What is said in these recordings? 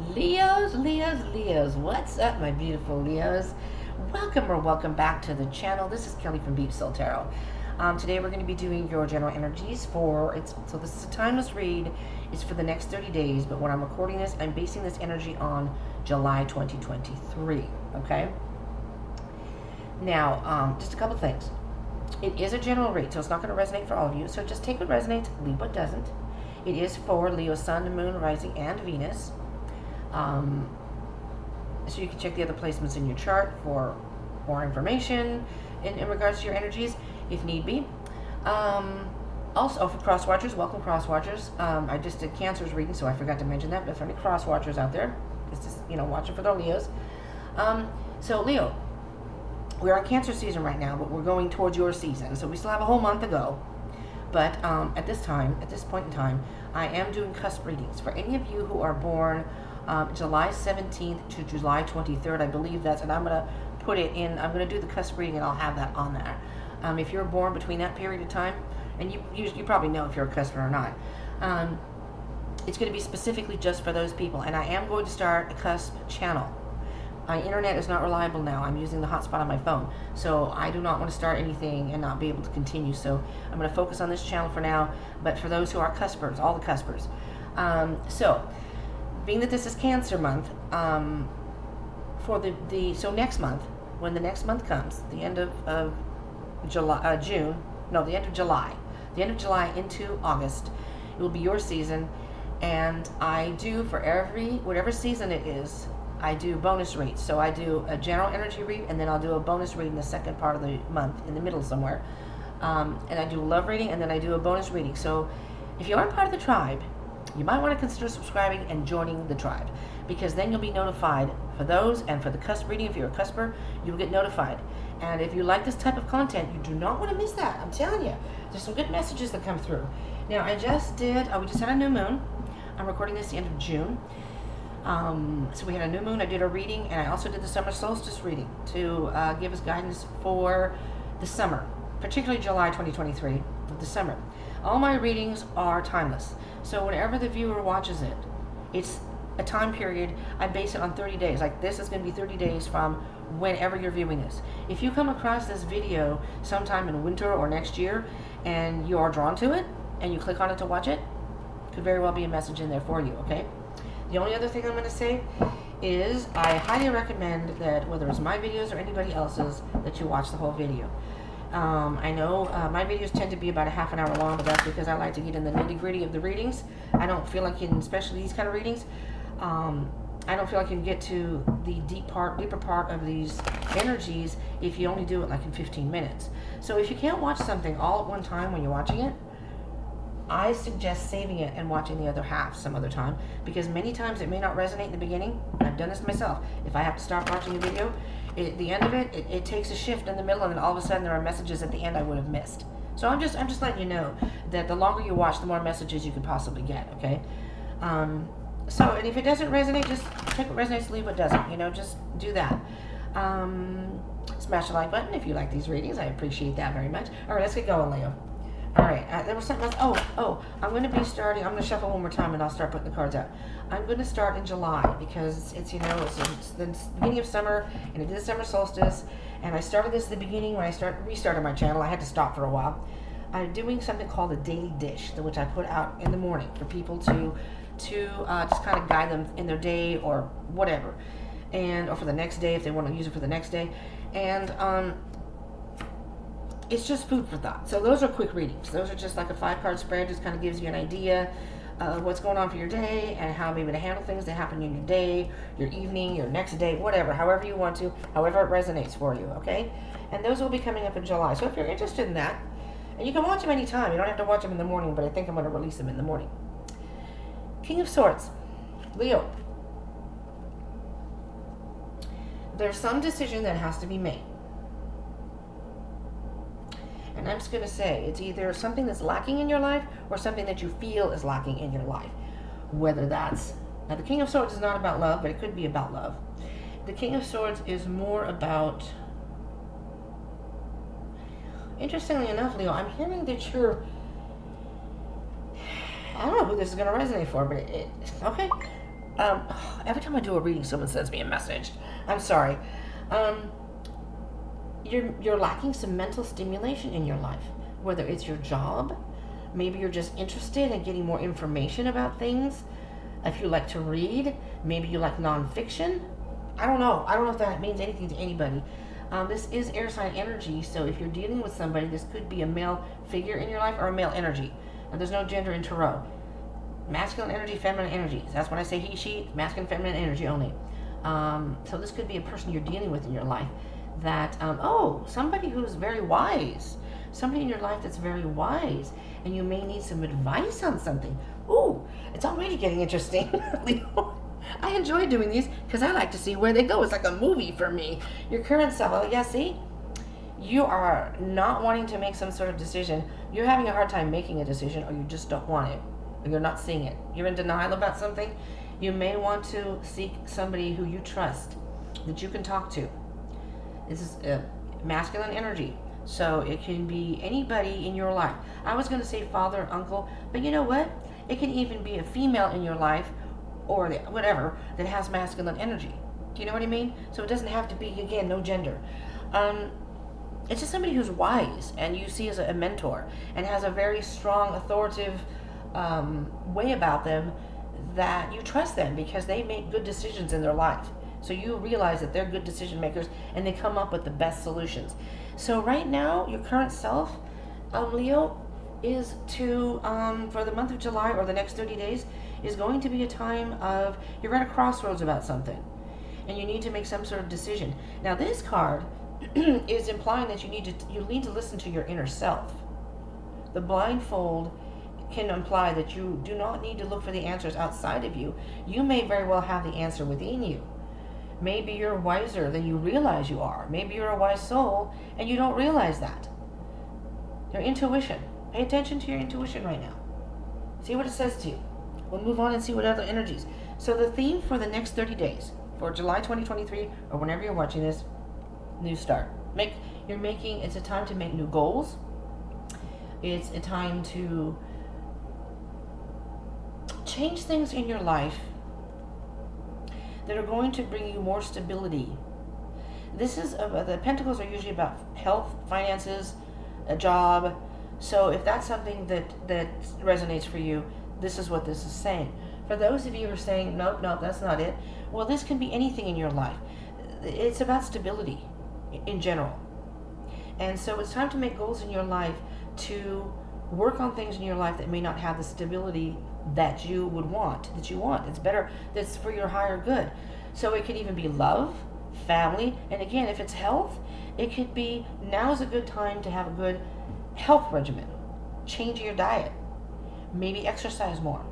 Leos, Leos, Leos, what's up, my beautiful Leos? Welcome or welcome back to the channel. This is Kelly from Deep Soul Tarot. Today we're going to be doing your general energies so this is a timeless read. It's for the next 30 days, but when I'm recording this, I'm basing this energy on July 2023, okay? Now, just a couple things. It is a general read, so it's not going to resonate for all of you, so just take what resonates, leave what doesn't. It is for Leo, Sun, Moon, Rising, and Venus. So you can check the other placements in your chart for more information in regards to your energies, if need be. Also, for cross watchers, welcome cross watchers. I just did Cancer's reading, so I forgot to mention that. But for any cross watchers out there, it's just, watching for the Leos. So Leo, we're on Cancer season right now, but we're going towards your season, so we still have a whole month to go. But at this point in time, I am doing cusp readings for any of you who are born July 17th to July 23rd, I believe that's, and I'm going to put it in, I'm going to do the cusp reading and I'll have that on there. If you're born between that period of time, and you probably know if you're a cusper or not, it's going to be specifically just for those people, and I am going to start a cusp channel. My internet is not reliable now. I'm using the hotspot on my phone, so I do not want to start anything and not be able to continue, so I'm going to focus on this channel for now, but for those who are cuspers, all the cuspers. So being that this is Cancer month, so next month, when the next month comes, the end of July, the end of July into August, it will be your season, and I do for whatever season it is, I do bonus reads. So I do a general energy read, and then I'll do a bonus read in the second part of the month, in the middle somewhere, and I do a love reading, and then I do a bonus reading. So if you aren't part of the tribe, you might want to consider subscribing and joining the tribe, because then you'll be notified for those, and for the cusp reading, if you're a cusper, you'll get notified. And if you like this type of content, you do not want to miss that. I'm telling you, there's some good messages that come through. Now, we just had a new moon. I'm recording this the end of June. So we had a new moon, I did a reading, and I also did the summer solstice reading to give us guidance for the summer, particularly July 2023, the summer. All my readings are timeless. So whenever the viewer watches it, it's a time period. I base it on 30 days. Like this is going to be 30 days from whenever you're viewing this. If you come across this video sometime in winter or next year and you are drawn to it and you click on it to watch it, could very well be a message in there for you, okay? The only other thing I'm going to say is I highly recommend that whether it's my videos or anybody else's, that you watch the whole video. I know my videos tend to be about a half an hour long, but that's because I like to get in the nitty-gritty of the readings. I don't feel like especially these kind of readings, I don't feel like you can get to the deeper part of these energies if you only do it like in 15 minutes. So if you can't watch something all at one time when you're watching it, I suggest saving it and watching the other half some other time, because many times it may not resonate in the beginning. I've done this myself. If I have to stop watching a video, at the end of it takes a shift in the middle, and then all of a sudden there are messages at the end I would have missed. So I'm just letting you know that the longer you watch, the more messages you could possibly get, okay? And if it doesn't resonate, just take what resonates, leave what doesn't, just do that. Smash the like button if you like these readings. I appreciate that very much. All right, let's get going, Leo. All right, there was something else. I'm going to shuffle one more time and I'll start putting the cards out. I'm going to start in July because it's the beginning of summer, and it is summer solstice, and I started this at the beginning when I restarted my channel. I had to stop for a while. I'm doing something called a daily dish, which I put out in the morning for people to just kind of guide them in their day or whatever, or for the next day if they want to use it for the next day. And it's just food for thought. So those are quick readings. Those are just like a 5-card spread. Just kind of gives you an idea of what's going on for your day and how maybe to handle things that happen in your day, your evening, your next day, whatever, however you want to, however it resonates for you, okay? And those will be coming up in July. So if you're interested in that, and you can watch them anytime. You don't have to watch them in the morning, but I think I'm going to release them in the morning. King of Swords, Leo. There's some decision that has to be made. And I'm just going to say, it's either something that's lacking in your life or something that you feel is lacking in your life. Whether that's... Now, the King of Swords is not about love, but it could be about love. The King of Swords is more about... Interestingly enough, Leo, I'm hearing that you're... I don't know who this is going to resonate for, but okay. Um, every time I do a reading, someone sends me a message. I'm sorry. Um, you're lacking some mental stimulation in your life, whether it's your job, maybe you're just interested in getting more information about things. If you like to read, maybe you like nonfiction. I don't know. I don't know if that means anything to anybody. This is air sign energy, so if you're dealing with somebody, this could be a male figure in your life or a male energy. And there's no gender in tarot. Masculine energy, feminine energy. That's when I say he, she, masculine, feminine energy only. So this could be a person you're dealing with in your life that, somebody who's very wise. Somebody in your life that's very wise, and you may need some advice on something. Ooh, it's already getting interesting. Leo, I enjoy doing these because I like to see where they go. It's like a movie for me. Your current self, oh yeah, see? You are not wanting to make some sort of decision. You're having a hard time making a decision, or you just don't want it, or you're not seeing it. You're in denial about something. You may want to seek somebody who you trust, that you can talk to. This is masculine energy. So it can be anybody in your life. I was going to say father, uncle, but you know what? It can even be a female in your life or whatever that has masculine energy. Do you know what I mean? So it doesn't have to be, again, no gender. It's just somebody who's wise and you see as a mentor and has a very strong, authoritative way about them that you trust them because they make good decisions in their life. So you realize that they're good decision makers and they come up with the best solutions. So right now, your current self, Leo, is to, for the month of July or the next 30 days, is going to be a time of, you're at a crossroads about something. And you need to make some sort of decision. Now this card is implying that you need to listen to your inner self. The blindfold can imply that you do not need to look for the answers outside of you. You may very well have the answer within you. Maybe you're wiser than you realize you are. Maybe you're a wise soul and you don't realize that. Your intuition. Pay attention to your intuition right now. See what it says to you. We'll move on and see what other energies. So the theme for the next 30 days, for July 2023, or whenever you're watching this, new start. It's a time to make new goals. It's a time to change things in your life that are going to bring you more stability. This is the pentacles are usually about health, finances, a job. So if that's something that resonates for you, this is what this is saying. For those of you who are saying, nope, that's not it, well, this can be anything in your life. It's about stability in general. And so it's time to make goals in your life to work on things in your life that may not have the stability that you would want, that you want. It's better, that's for your higher good. So it could even be love, family, and again, if it's health, it could be now is a good time to have a good health regimen. Change your diet. Maybe exercise more.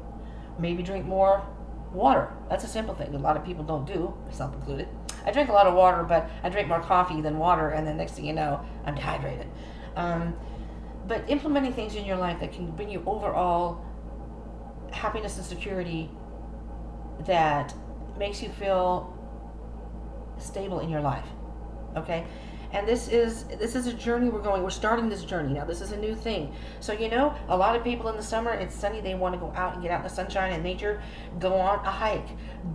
Maybe drink more water. That's a simple thing that a lot of people don't do, myself included. I drink a lot of water, but I drink more coffee than water, and then next thing you know, I'm dehydrated. But implementing things in your life that can bring you overall happiness and security that makes you feel stable in your life. Okay? And this is a journey we're starting this journey now. This is a new thing. So a lot of people in the summer, it's sunny, they want to go out and get out in the sunshine and nature, go on a hike,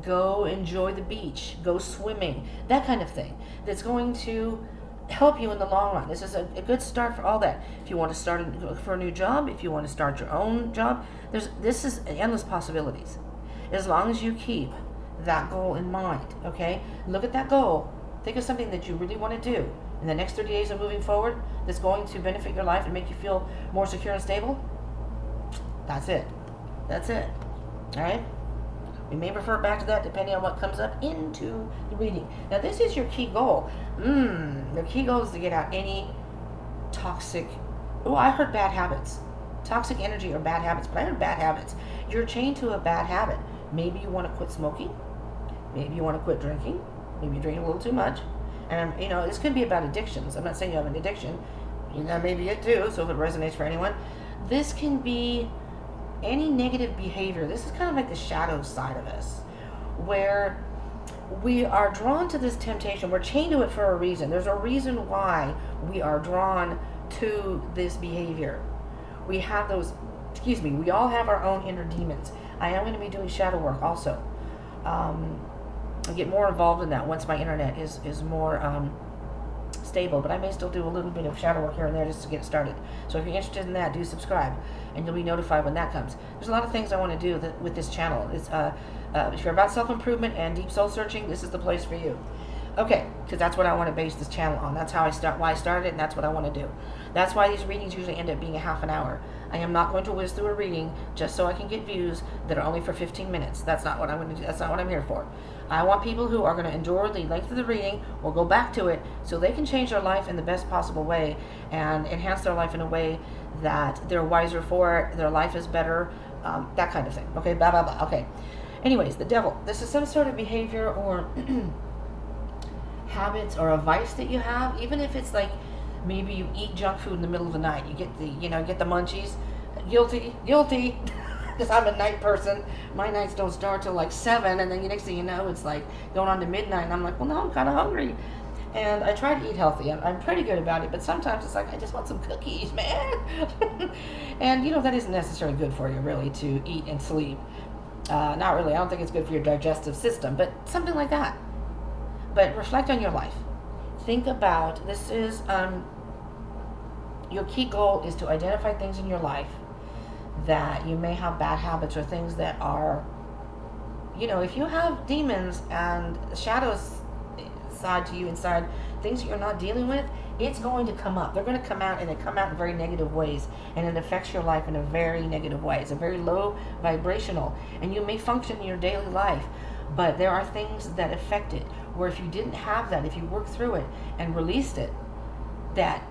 go enjoy the beach, go swimming, that kind of thing. That's going to help you in the long run. This is a good start for all that. If you want to start for a new job, if you want to start your own job, this is endless possibilities. As long as you keep that goal in mind, okay? Look at that goal. Think of something that you really want to do in the next 30 days of moving forward that's going to benefit your life and make you feel more secure and stable. That's it. All right? We may refer back to that depending on what comes up into the reading. Now, this is your key goal. The key goal is to get out any toxic... Oh, I heard bad habits. Toxic energy or bad habits, but I heard bad habits. You're chained to a bad habit. Maybe you want to quit smoking. Maybe you want to quit drinking. Maybe you drink a little too much. And, this could be about addictions. I'm not saying you have an addiction. Maybe it too, so if it resonates for anyone. This can be any negative behavior. This is kind of like the shadow side of us, where we are drawn to this temptation. We're chained to it for a reason. There's a reason why we are drawn to this behavior. We all have our own inner demons. I am going to be doing shadow work also. get more involved in that once my internet is more stable. But I may still do a little bit of shadow work here and there just to get it started. So if you're interested in that, do subscribe, and you'll be notified when that comes. There's a lot of things I want to do with this channel. It's if you're about self-improvement and deep soul searching, this is the place for you. Okay, because that's what I want to base this channel on. That's how why I started it, and that's what I want to do. That's why these readings usually end up being a half an hour. I am not going to whiz through a reading just so I can get views that are only for 15 minutes. That's not what I'm going to do. That's not what I'm here for. I want people who are going to endure the length of the reading or go back to it so they can change their life in the best possible way and enhance their life in a way that they're wiser for it, their life is better, that kind of thing. Okay, blah, blah, blah. Okay. Anyways, the devil. This is some sort of behavior or habits or a vice that you have, even if it's like maybe you eat junk food in the middle of the night. You get the munchies. Guilty. Because I'm a night person. My nights don't start till like 7, and then the next thing you know, it's like going on to midnight, and I'm like, well, now I'm kind of hungry. And I try to eat healthy. I'm pretty good about it, but sometimes it's like, I just want some cookies, man. And, that isn't necessarily good for you, really, to eat and sleep. Not really. I don't think it's good for your digestive system, but something like that. But reflect on your life. Think about, this is, your key goal is to identify things in your life that you may have bad habits or things that are, if you have demons and shadows side to you inside, things that you're not dealing with, it's going to come up. They're going to come out, and they come out in very negative ways, and it affects your life in a very negative way. It's a very low vibrational, and you may function in your daily life, but there are things that affect it, where if you didn't have that, if you worked through it and released it, that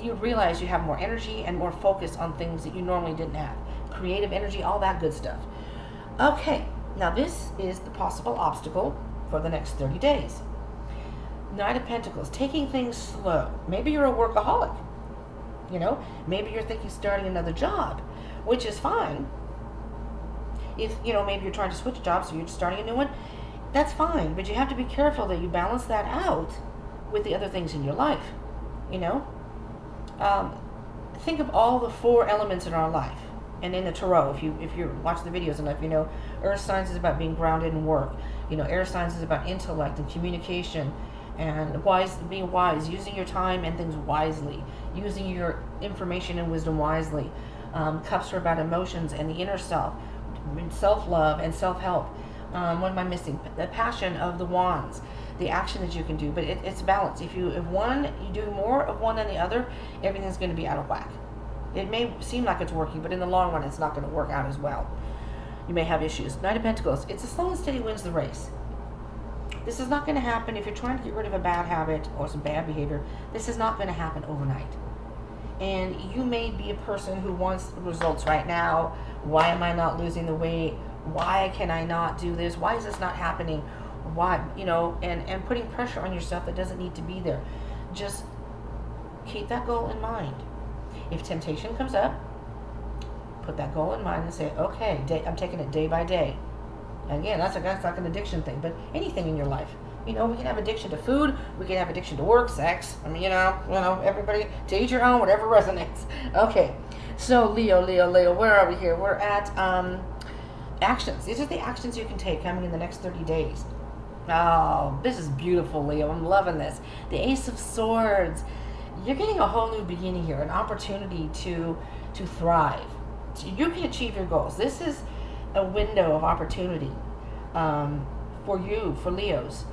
you realize you have more energy and more focus on things that you normally didn't have. Creative energy, all that good stuff. Okay, now this is the possible obstacle for the next 30 days. Knight of Pentacles, taking things slow. Maybe you're a workaholic. Maybe you're thinking starting another job, which is fine. If, maybe you're trying to switch jobs, so you're starting a new one, that's fine. But you have to be careful that you balance that out with the other things in your life. Think of all the 4 elements in our life. And in the tarot, if you watch the videos enough, earth signs is about being grounded in work. Air signs is about intellect and communication and being wise, using your time and things wisely, using your information and wisdom wisely. Cups are about emotions and the inner self, self-love and self-help. What am I missing? The passion of the wands, the action that you can do, but it's balance. If you do more of one than the other, everything's going to be out of whack. It may seem like it's working, but in the long run, it's not going to work out as well. You may have issues. Knight of Pentacles, it's a slow and steady wins the race. This is not going to happen if you're trying to get rid of a bad habit or some bad behavior. This is not going to happen overnight. And you may be a person who wants results right now. Why am I not losing the weight? Why can I not do this? Why is this not happening? Why, and putting pressure on yourself that doesn't need to be there. Just keep that goal in mind. If temptation comes up, put that goal in mind and say, okay, I'm taking it day by day. And again, that's like an addiction thing, but anything in your life. We can have addiction to food, we can have addiction to work, sex. Everybody, to each your own, whatever resonates. Okay, so Leo, where are we here? We're at actions. These are the actions you can take coming in the next 30 days. Oh, this is beautiful, Leo. I'm loving this. The Ace of Swords. You're getting a whole new beginning here, an opportunity to thrive. You can achieve your goals. This is a window of opportunity for you, for Leos,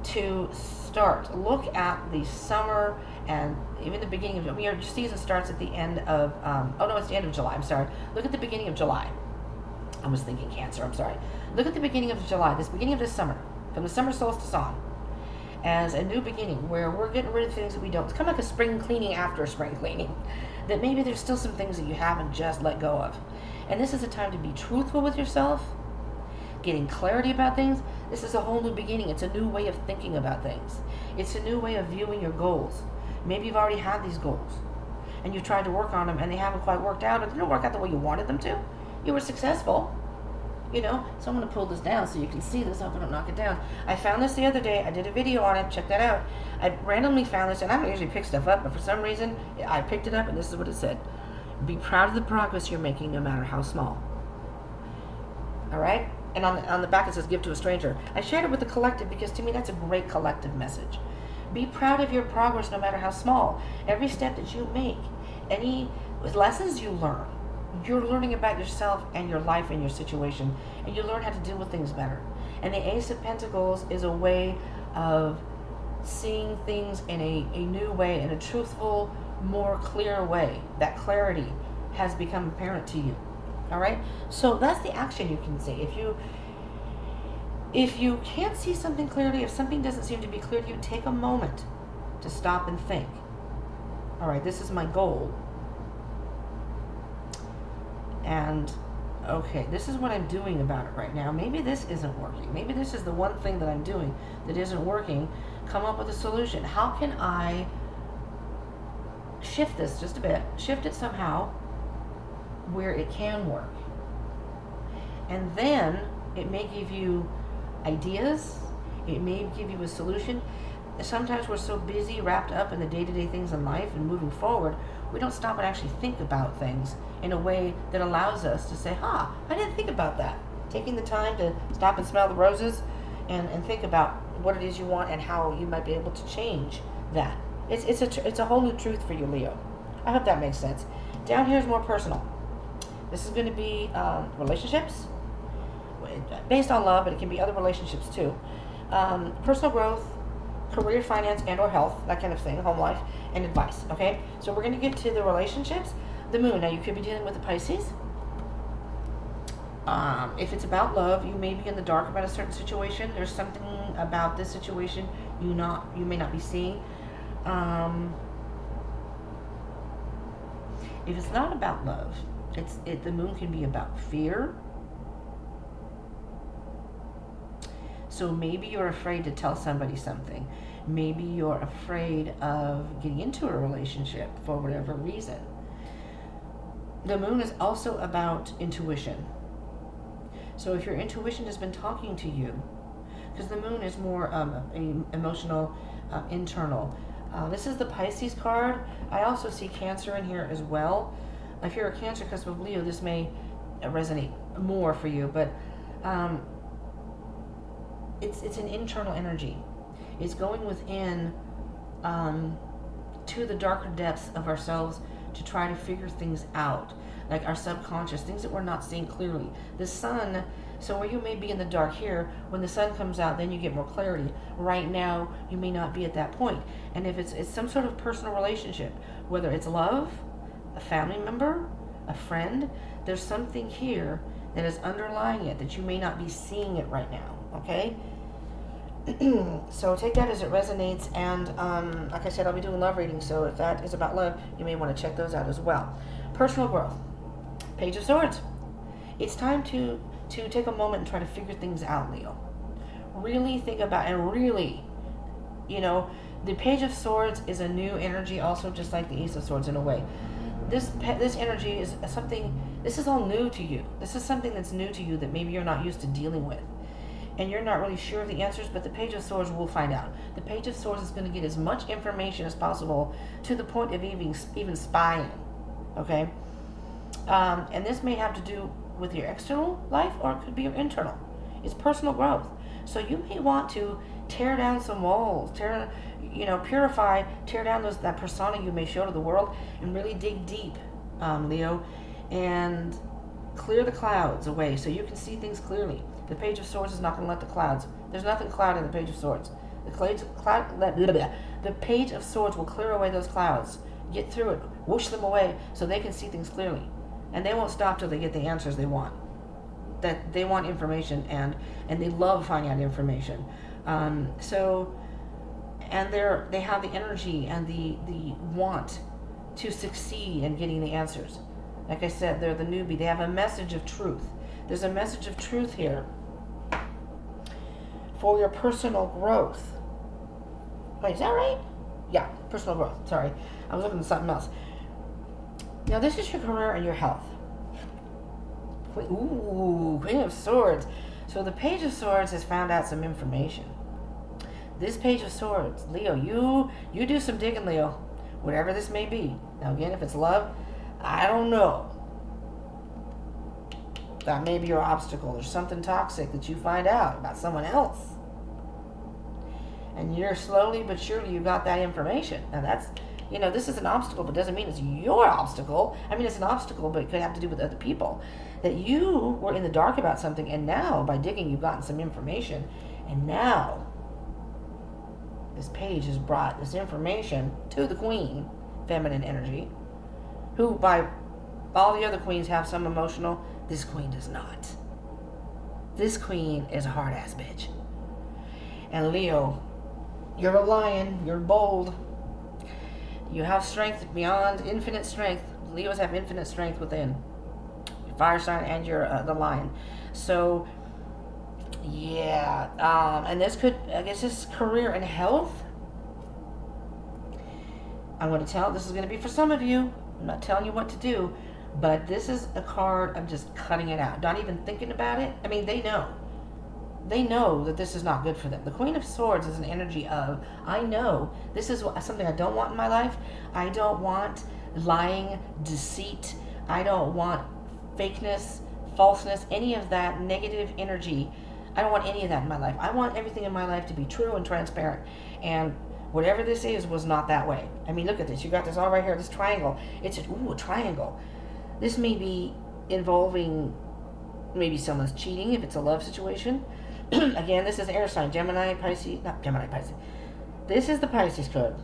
to start. Look at the summer and even the beginning of your season starts at the end of it's the end of July. I'm sorry. Look at the beginning of July. I was thinking Cancer. I'm sorry. Look at the beginning of July. This beginning of this summer, from the summer solstice on, as a new beginning where we're getting rid of things that we don't. It's kind of like a spring cleaning after a spring cleaning. That maybe there's still some things that you haven't just let go of. And this is a time to be truthful with yourself, getting clarity about things. This is a whole new beginning. It's a new way of thinking about things. It's a new way of viewing your goals. Maybe you've already had these goals and you've tried to work on them and they haven't quite worked out, or they didn't work out the way you wanted them to. You were successful. So I'm going to pull this down so you can see this. I hope I don't knock it down. I found this the other day. I did a video on it. Check that out. I randomly found this, and I don't usually pick stuff up, but for some reason, I picked it up, and this is what it said. Be proud of the progress you're making, no matter how small. All right? And on the back it says give to a stranger. I shared it with the collective because to me that's a great collective message. Be proud of your progress no matter how small. Every step that you make, any lessons you learn, you're learning about yourself and your life and your situation, and you learn how to deal with things better. And the Ace of Pentacles is a way of seeing things in a new way, in a truthful, more clear way. That clarity has become apparent to you. All right? So that's the action you can see. If you can't see something clearly, if something doesn't seem to be clear to you, take a moment to stop and think. All right, this is my goal. And, okay, this is what I'm doing about it right now. Maybe this isn't working. Maybe this is the one thing that I'm doing that isn't working. Come up with a solution. How can I shift this just a bit? Shift it somehow where it can work. And then it may give you ideas. It may give you a solution. Sometimes we're so busy, wrapped up in the day-to-day things in life and moving forward, we don't stop and actually think about things in a way that allows us to say, I didn't think about that. Taking the time to stop and smell the roses and think about what it is you want and how you might be able to change that. It's a whole new truth for you, Leo. I hope that makes sense. Down here is more personal. This is going to be relationships, based on love, but it can be other relationships too. Personal growth, career, finance, and or health, that kind of thing, home life, and advice, okay? So we're going to get to the relationships. The moon, now you could be dealing with the Pisces. If it's about love, you may be in the dark about a certain situation. There's something about this situation you may not be seeing. If it's not about love, the moon can be about fear. So maybe you're afraid to tell somebody something. Maybe you're afraid of getting into a relationship for whatever reason. The moon is also about intuition. So if your intuition has been talking to you, because the moon is more emotional, internal. This is the Pisces card. I also see Cancer in here as well. If you're a Cancer cusp of Leo, this may resonate more for you, but it's an internal energy. It's going within to the darker depths of ourselves to try to figure things out, like our subconscious, things that we're not seeing clearly. The sun, so where you may be in the dark here, when the sun comes out, then you get more clarity. Right now, you may not be at that point. And if it's some sort of personal relationship, whether it's love, a family member, a friend, there's something here that is underlying it that you may not be seeing it right now, okay? So take that as it resonates, and like I said, I'll be doing love readings, so if that is about love, you may want to check those out as well. Personal growth. Page of Swords. It's time to take a moment and try to figure things out, Leo. Really think about, and really, the Page of Swords is a new energy also, just like the Ace of Swords in a way. This energy is something, this is all new to you. This is something that's new to you that maybe you're not used to dealing with. And you're not really sure of the answers, but the Page of Swords will find out. The Page of Swords is going to get as much information as possible to the point of even spying, okay? And this may have to do with your external life, or it could be your internal. It's personal growth. So you may want to tear down some walls, purify, tear down that persona you may show to the world, and really dig deep, Leo, and clear the clouds away so you can see things clearly. The Page of Swords is not going to let the clouds. There's nothing cloudy in the Page of Swords. The Page of Swords will clear away those clouds, get through it, whoosh them away, so they can see things clearly, and they won't stop till they get the answers they want. That they want information, and they love finding out information. And they have the energy and the want to succeed in getting the answers. Like I said, they're the newbie. They have a message of truth. There's a message of truth here for your personal growth. Wait, is that right? Yeah, personal growth. Sorry. I was looking at something else. Now, this is your career and your health. Queen of Swords. So the Page of Swords has found out some information. This Page of Swords, Leo, you do some digging, Leo. Whatever this may be. Now, again, if it's love, I don't know. That may be your obstacle. There's something toxic that you find out about someone else. And you're slowly but surely you got that information. Now that's, this is an obstacle, but doesn't mean it's your obstacle. I mean, it's an obstacle, but it could have to do with other people. That you were in the dark about something, and now, by digging, you've gotten some information. And now, this page has brought this information to the queen, feminine energy, who, by all the other queens have some emotional. This queen does not. This queen is a hard-ass bitch. And Leo, you're a lion. You're bold. You have strength beyond infinite strength. Leos have infinite strength within. Your fire sign and you're the lion. So, yeah. And this could, I guess, this career and health. I'm going to tell, this is going to be for some of you. I'm not telling you what to do. But this is a card of just cutting it out. Not even thinking about it. I mean, they know. They know that this is not good for them. The Queen of Swords is an energy of, I know this is something I don't want in my life. I don't want lying, deceit. I don't want fakeness, falseness, any of that negative energy. I don't want any of that in my life. I want everything in my life to be true and transparent. And whatever this is was not that way. I mean, look at this. You got this all right here, this triangle. It's a triangle. This may be involving maybe someone's cheating if it's a love situation. Again, this is air sign, Gemini, Pisces, not Gemini, Pisces. This is the Pisces code.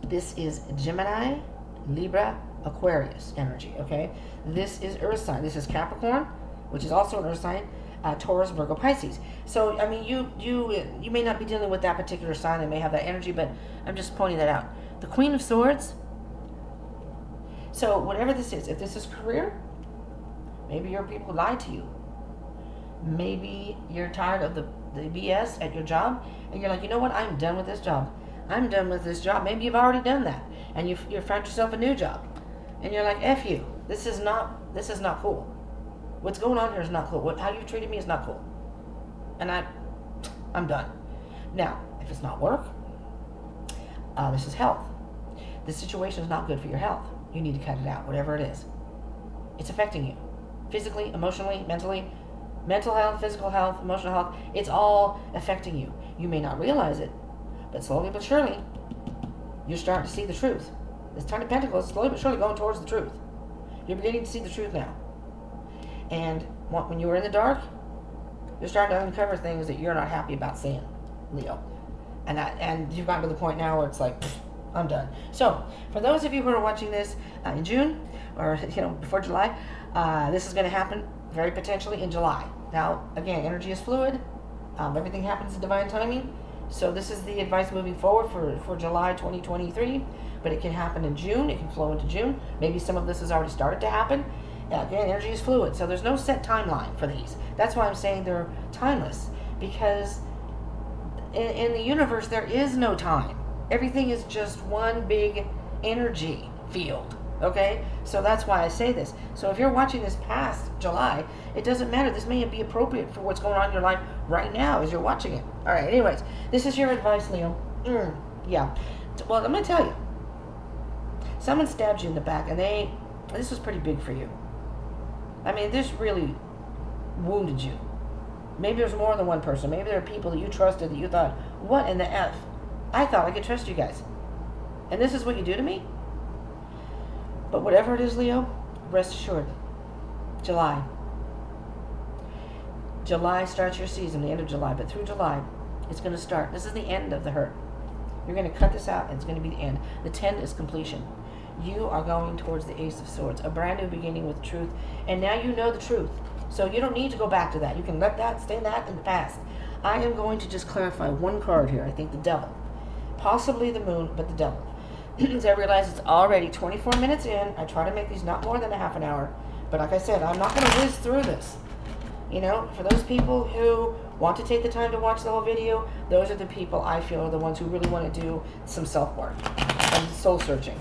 This is Gemini, Libra, Aquarius energy, okay? This is earth sign. This is Capricorn, which is also an earth sign, Taurus, Virgo, Pisces. So, I mean, you may not be dealing with that particular sign. They may have that energy, but I'm just pointing that out. The Queen of Swords. So, whatever this is, if this is career, maybe your people lied to you. Maybe you're tired of the BS at your job, and you're like, you know what, I'm done with this job. I'm done with this job. Maybe you've already done that, and you've found yourself a new job, and you're like, F you. This is not cool. What's going on here is not cool. How you've treated me is not cool, and I'm done. Now, if it's not work, this is health. This situation is not good for your health. You need to cut it out, whatever it is. It's affecting you, physically, emotionally, mentally. Mental health, physical health, emotional health, it's all affecting you. You may not realize it, but slowly but surely, you're starting to see the truth. This Ten of Pentacles is slowly but surely going towards the truth. You're beginning to see the truth now. And when you were in the dark, you're starting to uncover things that you're not happy about seeing, Leo. And you've gotten to the point now where it's like, I'm done. So, for those of you who are watching this in June, or before July, this is going to happen very potentially in July. Now, again, energy is fluid. Everything happens in divine timing. So this is the advice moving forward for July 2023. But it can happen in June. It can flow into June. Maybe some of this has already started to happen. Again, energy is fluid. So there's no set timeline for these. That's why I'm saying they're timeless. Because in the universe, there is no time. Everything is just one big energy field. Okay? So that's why I say this. So if you're watching this past July, it doesn't matter. This may be appropriate for what's going on in your life right now as you're watching it. All right, anyways, this is your advice, Leo. Yeah. Well, I'm going to tell you. Someone stabbed you in the back, and this was pretty big for you. I mean, this really wounded you. Maybe there's more than one person. Maybe there are people that you trusted that you thought, what in the F? I thought I could trust you guys. And this is what you do to me? But whatever it is, Leo, rest assured, July starts your season, the end of July, but through July, it's going to start. This is the end of the hurt. You're going to cut this out, and it's going to be the end. The 10 is completion. You are going towards the Ace of Swords, a brand new beginning with truth, and now you know the truth. So you don't need to go back to that. You can let that, stay that in the past. I am going to just clarify one card here. I think the Devil. Possibly the Moon, but the Devil. As I realize it's already 24 minutes in. I try to make these not more than a half an hour. But like I said, I'm not going to whiz through this. For those people who want to take the time to watch the whole video, those are the people I feel are the ones who really want to do some self-work and soul searching.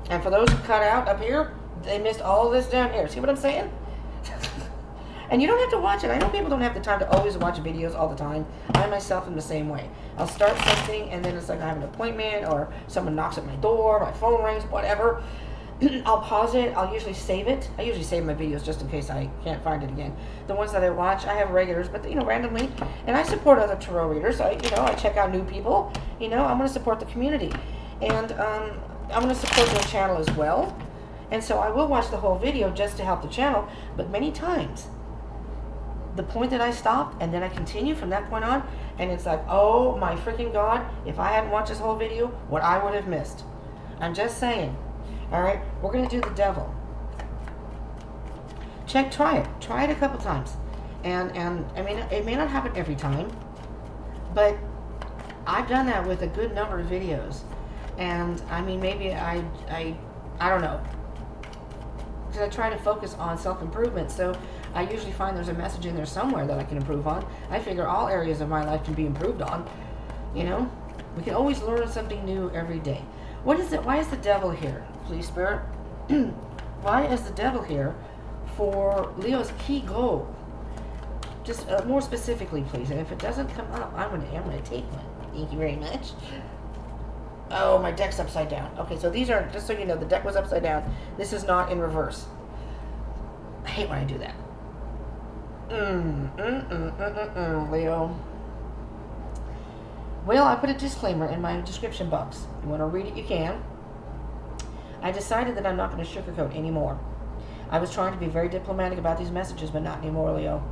And for those who cut out up here, they missed all this down here. See what I'm saying? And you don't have to watch it. I know people don't have the time to always watch videos all the time. I myself am the same way. I'll start something, and then it's like I have an appointment, or someone knocks at my door, my phone rings, whatever. I'll pause it. I'll usually save it. I usually save my videos just in case I can't find it again. The ones that I watch, I have regulars, but randomly. And I support other tarot readers. I check out new people. I'm going to support the community, and I'm going to support their channel as well. And so I will watch the whole video just to help the channel. But many times, the point that I stopped, and then I continue from that point on, and it's like, oh my freaking God! If I hadn't watched this whole video, what I would have missed. I'm just saying. All right, we're going to do the devil. Try it a couple times. And I mean, it may not happen every time, but I've done that with a good number of videos. And I mean, maybe I don't know. Because I try to focus on self-improvement, so I usually find there's a message in there somewhere that I can improve on. I figure all areas of my life can be improved on. We can always learn something new every day. What is it? Why is the devil here, please, Spirit? Why is the devil here for Leo's key goal? Just more specifically, please. And if it doesn't come up, I'm gonna take one. Thank you very much. Oh, my deck's upside down. Okay, so these are, just so you know, the deck was upside down. This is not in reverse. I hate when I do that. Leo. Well, I put a disclaimer in my description box. You want to read it, you can. I decided that I'm not going to sugarcoat anymore. I was trying to be very diplomatic about these messages, but not anymore, Leo.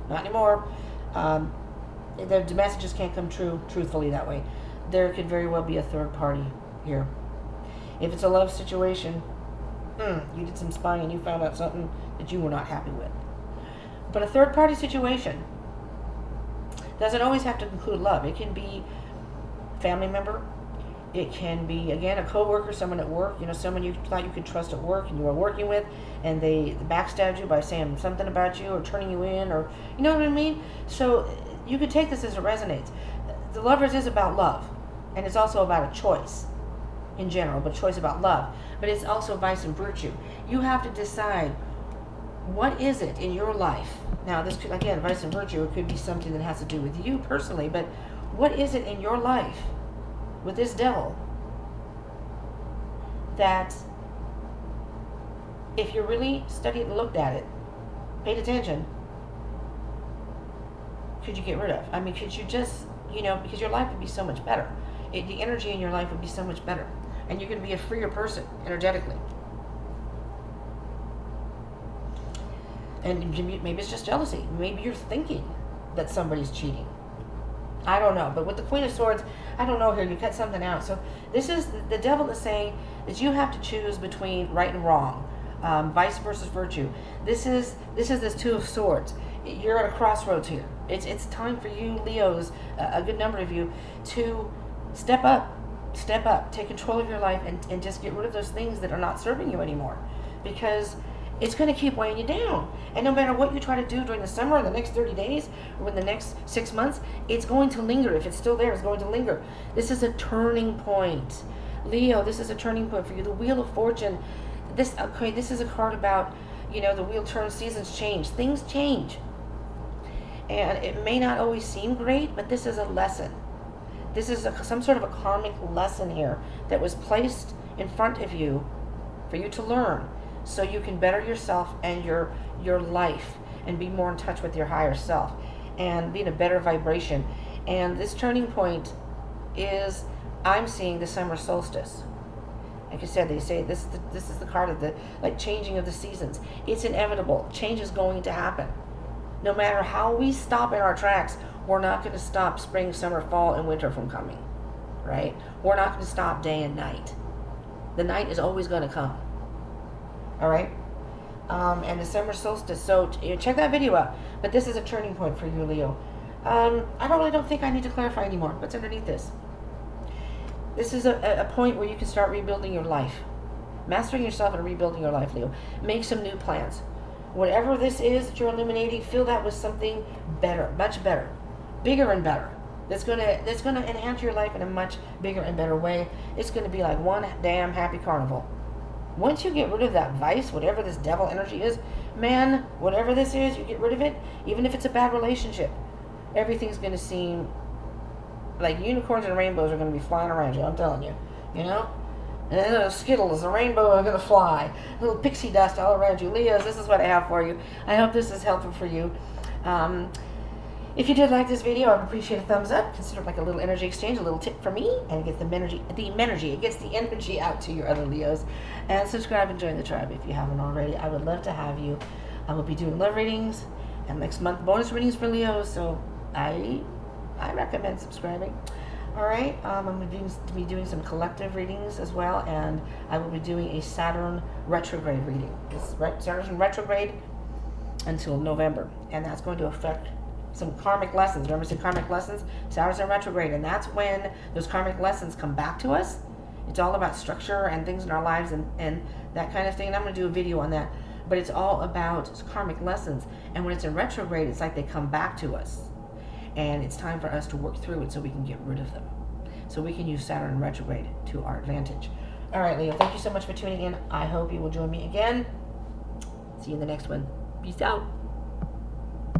Not anymore. The messages can't come true truthfully that way. There could very well be a third party here. If it's a love situation, you did some spying and you found out something that you were not happy with. But a third party situation doesn't always have to include love. It can be family member. It can be, again, a coworker, someone at work, someone you thought you could trust at work and you were working with, and they backstabbed you by saying something about you or turning you in, or, you know what I mean? So you could take this as it resonates. The Lovers is about love, and it's also about a choice in general, but choice about love. But it's also vice and virtue. You have to decide, what is it in your life? Now, this could, again, vice and virtue, it could be something that has to do with you personally, but what is it in your life with this devil that, if you really studied and looked at it, paid attention, could you get rid of? I mean, could you just, because your life would be so much better. The energy in your life would be so much better. And you're going to be a freer person, energetically. And maybe it's just jealousy. Maybe you're thinking that somebody's cheating. I don't know. But with the Queen of Swords, I don't know here. You cut something out. So this is, the devil is saying that you have to choose between right and wrong. Vice versus virtue. This is this Two of Swords. You're at a crossroads here. It's time for you, Leos, a good number of you, to step up. Step up. Take control of your life and just get rid of those things that are not serving you anymore. Because it's going to keep weighing you down. And no matter what you try to do during the summer or the next 30 days or in the next 6 months, it's going to linger. If it's still there, it's going to linger. This is a turning point. Leo, this is a turning point for you. The Wheel of Fortune. This is a card about, the wheel turns, seasons change. Things change. And it may not always seem great, but this is a lesson. This is some sort of a karmic lesson here that was placed in front of you for you to learn, so you can better yourself and your life and be more in touch with your higher self and be in a better vibration. And this turning point is, I'm seeing the summer solstice. Like I said, they say this is the card of the changing of the seasons. It's inevitable. Change is going to happen. No matter how we stop in our tracks, we're not going to stop spring, summer, fall, and winter from coming. Right? We're not going to stop day and night. The night is always going to come. All right? And the summer solstice. So check that video out. But this is a turning point for you, Leo. I don't think I need to clarify anymore. What's underneath this? This is a point where you can start rebuilding your life. Mastering yourself and rebuilding your life, Leo. Make some new plans. Whatever this is that you're eliminating, fill that with something better, much better, bigger and better. That's gonna enhance your life in a much bigger and better way. It's gonna be like one damn happy carnival. Once you get rid of that vice, whatever this devil energy is, man, whatever this is, you get rid of it, even if it's a bad relationship, everything's gonna seem like unicorns and rainbows are gonna be flying around you. I'm telling you, And then little Skittles, a rainbow are gonna fly. Little pixie dust all around you. Leos, this is what I have for you. I hope this is helpful for you. If you did like this video, I would appreciate a thumbs up. Consider it like a little energy exchange, a little tip from me, and it gets it gets the energy out to your other Leos. And subscribe and join the tribe if you haven't already. I would love to have you. I will be doing love readings and next month bonus readings for Leos, so I recommend subscribing. All right, I'm going to be doing some collective readings as well, and I will be doing a Saturn retrograde reading. Saturn's in retrograde until November, and that's going to affect some karmic lessons. Remember some karmic lessons? Saturn's in retrograde, and that's when those karmic lessons come back to us. It's all about structure and things in our lives and that kind of thing, and I'm going to do a video on that. But it's all about karmic lessons, and when it's in retrograde, it's like they come back to us. And it's time for us to work through it so we can get rid of them. So we can use Saturn in retrograde to our advantage. All right, Leo, thank you so much for tuning in. I hope you will join me again. See you in the next one. Peace out.